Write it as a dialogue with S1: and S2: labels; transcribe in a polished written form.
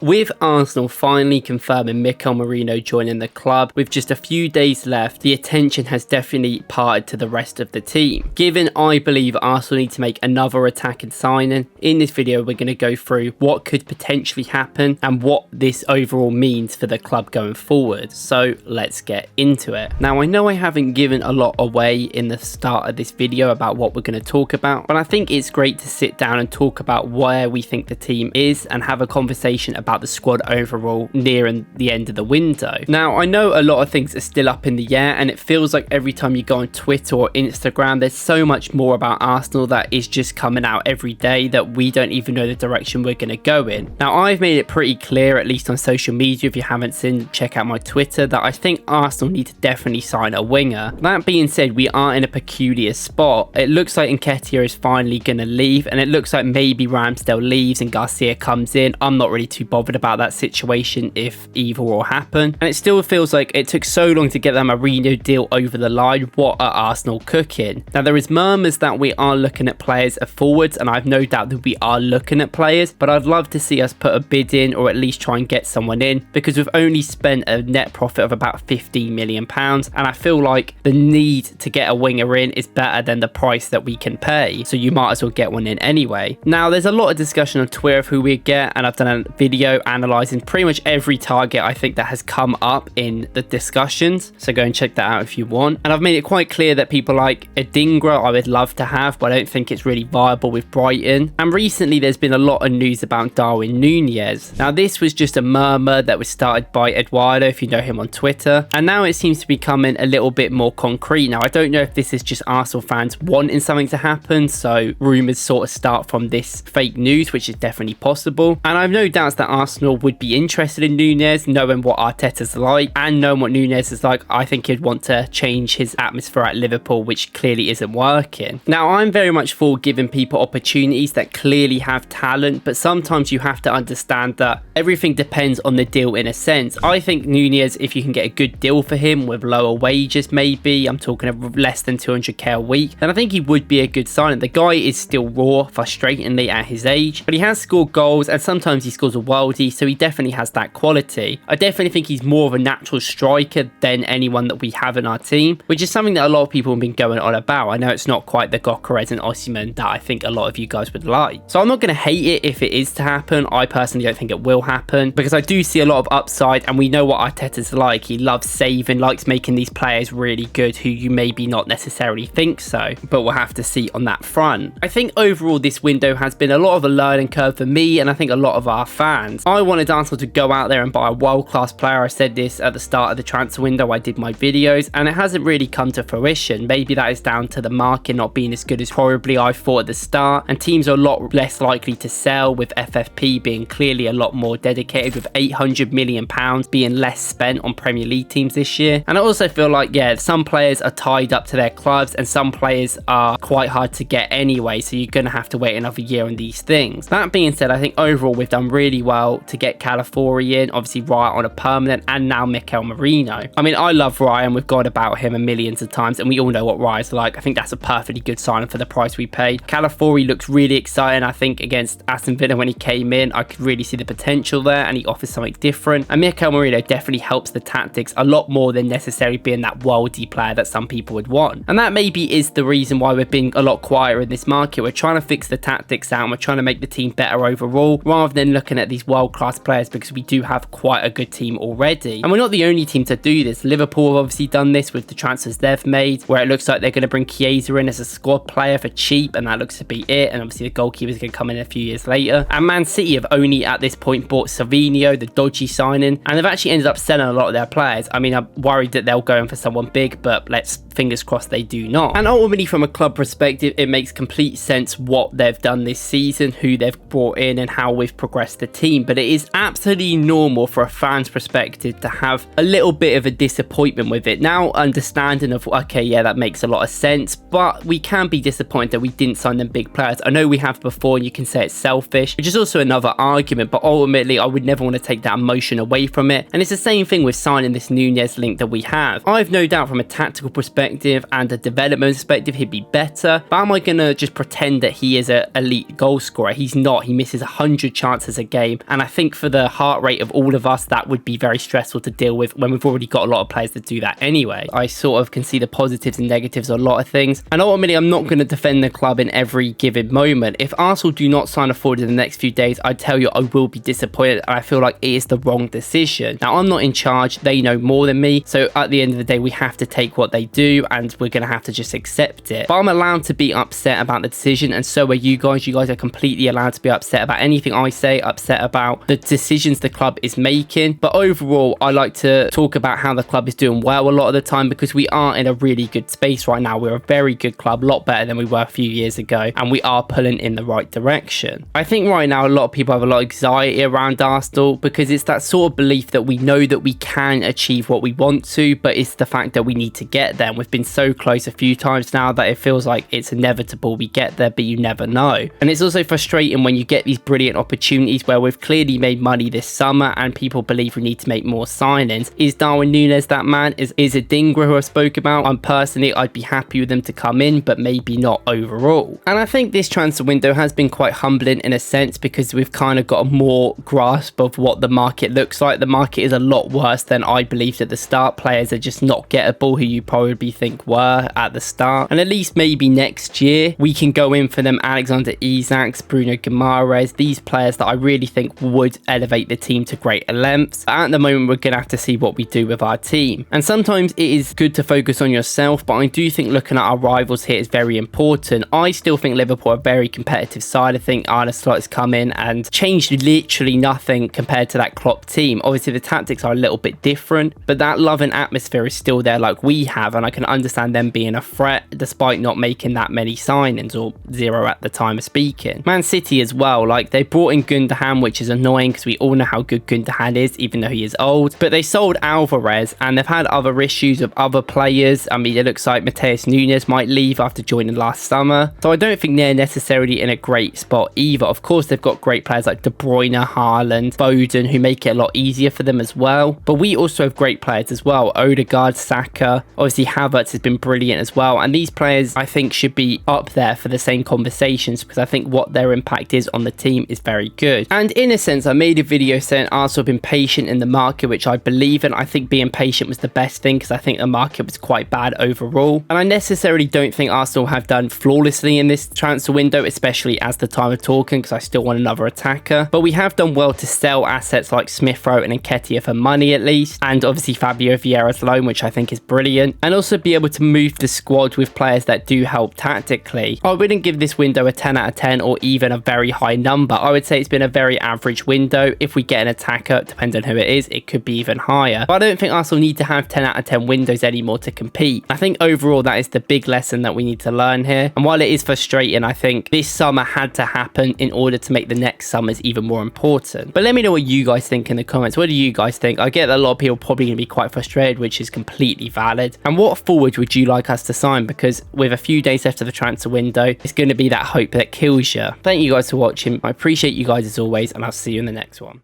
S1: With Arsenal finally confirming Mikel Merino joining the club with just a few days left, the attention has definitely parted to the rest of the team. Given I believe Arsenal need to make another attacking signing, in this video we're going to go through what could potentially happen and what this overall means for the club going forward. So let's get into it. Now I know I haven't given a lot away in the start of this video about what we're going to talk about, but I think it's great to sit down and talk about where we think the team is and have a conversation about the squad overall nearing the end of the window. Now I know a lot of things are still up in the air, and it feels like every time you go on Twitter or Instagram there's so much more about Arsenal that is just coming out every day that we don't even know the direction we're going to go in. Now I've made it pretty clear, at least on social media, if you haven't seen, check out my Twitter, that I think Arsenal need to definitely sign a winger. That being said, we are in a peculiar spot. It looks like Nketiah is finally going to leave, and it looks like maybe Ramsdale leaves and Garcia comes in. I'm not really too bothered about that situation if either will happen, and it still feels like it took so long to get that Merino deal over the line. What are Arsenal cooking? Now there is murmurs that we are looking at players as forwards, and I've no doubt that we are looking at players, but I'd love to see us put a bid in or at least try and get someone in, because we've only spent a net profit of about £15 million, and I feel like the need to get a winger in is better than the price that we can pay, so you might as well get one in anyway. Now there's a lot of discussion on Twitter of who we get, and I've done a video analysing pretty much every target I think that has come up in the discussions, so go and check that out if you want. And I've made it quite clear that people like Adingra I would love to have, but I don't think it's really viable with Brighton. And recently there's been a lot of news about Darwin Nunez. Now this was just a murmur that was started by Eduardo, if you know him on Twitter, and now it seems to be becoming a little bit more concrete. Now I don't know if this is just Arsenal fans wanting something to happen, so rumours sort of start from this fake news, which is definitely possible. And I've no doubts that Arsenal would be interested in Nunez, knowing what Arteta's like and knowing what Nunez is like. I think he'd want to change his atmosphere at Liverpool, which clearly isn't working. Now I'm very much for giving people opportunities that clearly have talent, but sometimes you have to understand that everything depends on the deal in a sense. I think Nunez, if you can get a good deal for him with lower wages, maybe I'm talking of less than 200k a week, then I think he would be a good signing. The guy is still raw, frustratingly at his age, but he has scored goals and sometimes he scores a worldie, so he definitely has that quality. I definitely think he's more of a natural striker than anyone that we have in our team, which is something that a lot of people have been going on about. I know it's not quite the Gyökeres and Osimhen that I think a lot of you guys would like, so I'm not going to hate it if it is to happen. I personally don't think it will happen, because I do see a lot of upside, and we know what Arteta's like. He loves saving, likes making these players really good who you maybe not necessarily think so, but we'll have to see on that front. I think overall this window has been a lot of a learning curve for me, and I think a lot of our fans. I wanted Arsenal to go out there and buy a world-class player. I said this at the start of the transfer window, I did my videos, and it hasn't really come to fruition. Maybe that is down to the market not being as good as probably I thought at the start, and teams are a lot less likely to sell, with FFP being clearly a lot more dedicated, with £800 million being less spent on Premier League teams this year. And I also feel like, yeah, some players are tied up to their clubs and some players are quite hard to get anyway, so you're going to have to wait another year on these things. That being said, I think overall we've done really well to get Calafiori in, obviously Ryan on a permanent, and now Mikel Merino. I mean, I love Ryan, we've gone about him a millions of times and we all know what Ryan's like. I think that's a perfectly good signing for the price we paid. Calafiori looks really exciting. I think against Aston Villa when he came in, I could really see the potential there, and he offers something different. And Mikel Merino definitely helps the tactics a lot more than necessarily being that worldy player that some people would want. And that maybe is the reason why we're being a lot quieter in this market. We're trying to fix the tactics out and we're trying to make the team better overall, rather than looking at these world-class players, because we do have quite a good team already. And we're not the only team to do this. Liverpool have obviously done this with the transfers they've made, where it looks like they're going to bring Chiesa in as a squad player for cheap, and that looks to be it. And obviously the goalkeeper's going to come in a few years later. And Man City have only at this point bought Savinho, the dodgy signing, and they've actually ended up selling a lot of their players. I mean, I'm worried that they'll go in for someone big, but let's fingers crossed they do not. And ultimately from a club perspective, it makes complete sense what they've done this season, who they've brought in and how we've progressed the team. But it is absolutely normal for a fan's perspective to have a little bit of a disappointment with it. Now understanding of, okay, yeah, that makes a lot of sense, but we can be disappointed that we didn't sign them big players. I know we have before, and you can say it's selfish, which is also another argument, but ultimately I would never want to take that emotion away from it. And it's the same thing with signing this Nunez link that we have. I have no doubt from a tactical perspective perspective and a development perspective, he'd be better. But am I going to just pretend that he is an elite goal scorer? He's not. He misses 100 chances a game. And I think for the heart rate of all of us, that would be very stressful to deal with when we've already got a lot of players that do that anyway. I sort of can see the positives and negatives of a lot of things. And ultimately, I'm not going to defend the club in every given moment. If Arsenal do not sign a forward in the next few days, I tell you, I will be disappointed. And I feel like it is the wrong decision. Now, I'm not in charge. They know more than me. So at the end of the day, we have to take what they do and we're going to have to just accept it. But I'm allowed to be upset about the decision, and so are you guys. You guys are completely allowed to be upset about anything I say, upset about the decisions the club is making. But overall, I like to talk about how the club is doing well a lot of the time, because we are in a really good space right now. We're a very good club, a lot better than we were a few years ago, and we are pulling in the right direction. I think right now a lot of people have a lot of anxiety around Arsenal, because it's that sort of belief that we know that we can achieve what we want to, but it's the fact that we need to get there. And we've been so close a few times now that it feels like it's inevitable we get there, but you never know. And it's also frustrating when you get these brilliant opportunities where we've clearly made money this summer and people believe we need to make more signings. Is Darwin Nunez that man? Is it Dingra, who I spoke about? Personally, I'd be happy with them to come in, but maybe not overall. And I think this transfer window has been quite humbling in a sense, because we've kind of got a more grasp of what the market looks like. The market is a lot worse than I believed at the start. Players are just not gettable who you probably think were at the start. And at least maybe next year we can go in for them Alexander Isaks, Bruno Guimaraes, these players that I really think would elevate the team to greater lengths. But at the moment, we're going to have to see what we do with our team. And sometimes it is good to focus on yourself, but I do think looking at our rivals here is very important. I still think Liverpool are a very competitive side. I think Arne Slot has come in and changed literally nothing compared to that Klopp team. Obviously, the tactics are a little bit different, but that love and atmosphere is still there like we have, and I can understand them being a threat despite not making that many signings, or zero at the time of speaking. Man City as well, like they brought in Gundogan, which is annoying because we all know how good Gundogan is, even though he is old, but they sold Alvarez and they've had other issues with other players. I mean, it looks like Matheus Nunes might leave after joining last summer, so I don't think they're necessarily in a great spot either. Of course, they've got great players like De Bruyne, Haaland, Foden, who make it a lot easier for them as well, but we also have great players as well. Odegaard, Saka, obviously Havertz has been brilliant as well, and these players I think should be up there for the same conversations, because I think what their impact is on the team is very good. And in a sense, I made a video saying Arsenal have been patient in the market, which I believe in. I think being patient was the best thing, because I think the market was quite bad overall, and I necessarily don't think Arsenal have done flawlessly in this transfer window, especially as the time of talking, because I still want another attacker. But we have done well to sell assets like Smith Rowe and Nketiah for money at least, and obviously Fabio Vieira's loan, which I think is brilliant, and also be able to move the squad with players that do help tactically. I wouldn't give this window a 10 out of 10 or even a very high number. I would say it's been a very average window. If we get an attacker, depending on who it is, it could be even higher. But I don't think Arsenal need to have 10 out of 10 windows anymore to compete. I think overall that is the big lesson that we need to learn here. And while it is frustrating, I think this summer had to happen in order to make the next summers even more important. But let me know what you guys think in the comments. What do you guys think? I get that a lot of people are probably going to be quite frustrated, which is completely valid. And what forward would you like us to sign? Because with a few days left of the transfer window, it's going to be that hope that kills you. Thank you guys for watching. I appreciate you guys as always, and I'll see you in the next one.